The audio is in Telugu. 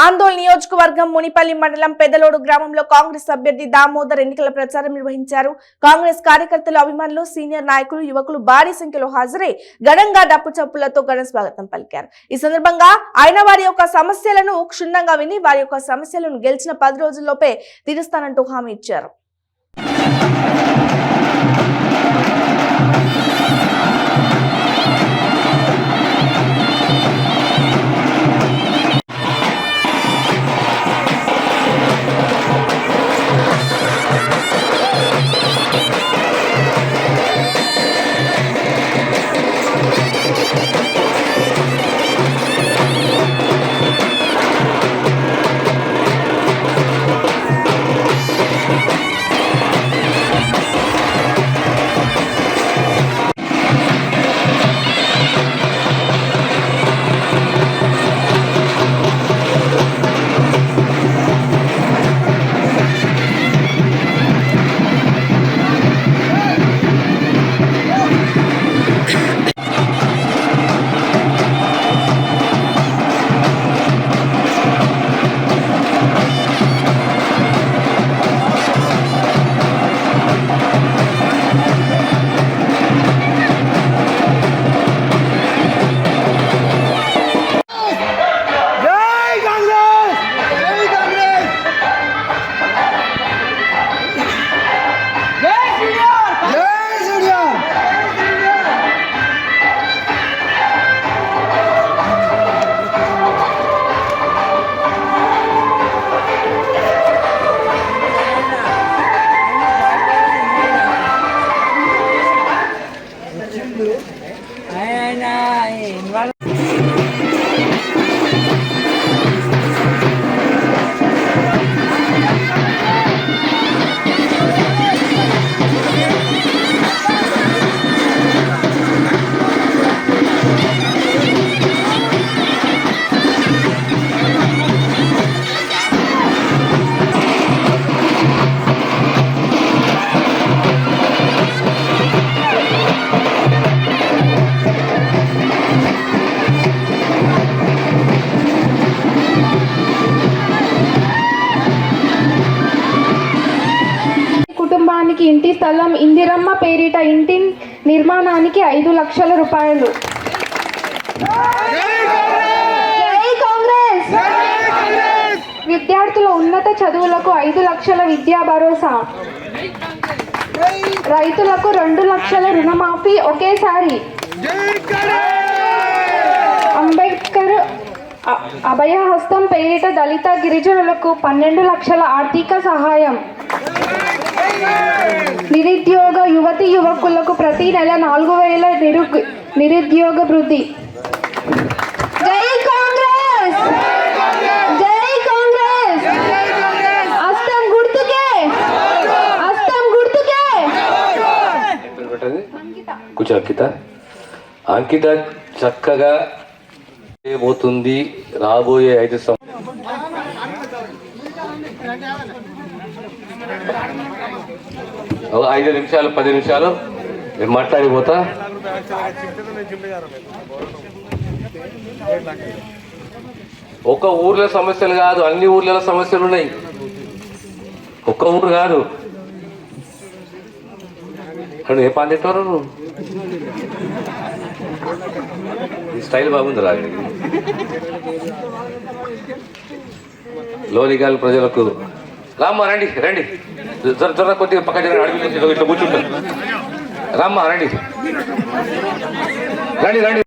ఆందోళన నియోజకవర్గం మునిపల్లి మండలం పెదలోడు గ్రామంలో కాంగ్రెస్ అభ్యర్థి దామోదర్ ఎన్నికల ప్రచారం నిర్వహించారు. కాంగ్రెస్ కార్యకర్తలు, అభిమానులు, సీనియర్ నాయకులు, యువకులు భారీ సంఖ్యలో హాజరై ఘనంగా డప్పు చప్పులతో ఘన స్వాగతం పలికారు. ఈ సందర్భంగా ఆయన వారి యొక్క సమస్యలను క్షుణ్ణంగా విని వారి యొక్క సమస్యలను గెలిచిన 10 రోజుల్లోపే తీరుస్తానంటూ హామీ ఇచ్చారు. ఇంటి స్థలం ఇందిరమ్మ పేరిట ఇంటి నిర్మాణానికి 5 లక్షల రూపాయలు. విద్యార్థుల ఉన్నత చదువులకు 5 లక్షల విద్యా భరోసా. రైతులకు 2 లక్షల రుణమాఫీ ఒకేసారి. అంబేద్కర్ అభయహస్తం పేరిట దళిత గిరిజనులకు 12 లక్షల ఆర్థిక సహాయం. నిరుద్యోగ యువతి యువకులకు ప్రతి నెల 4,000 నిరుద్యోగ వృద్ధి. జై కాంగ్రెస్, జై కాంగ్రెస్. హస్తం గుర్తుకే, హస్తం గుర్తుకే. కూర్చో అంకిత చక్కగా పోతుంది. రాబోయే 5 నిమిషాలు 10 నిమిషాలు నేను మాట్లాడిపోతా. ఒక ఊర్లో సమస్యలు కాదు, అన్ని ఊర్లలో సమస్యలు ఉన్నాయి. ఒక్క ఊరు కాదు. ఏ పాన్ తింటారు నువ్వు? ఈ స్టైల్ బాగుంది రాదు. లోనిగాలి ప్రజలకు రామ్మా రండి రండి, త్వర కొద్దిగా పక్క అడవి ఇట్లా కూర్చుంటారు. రామ్మా రండి రండి రండి.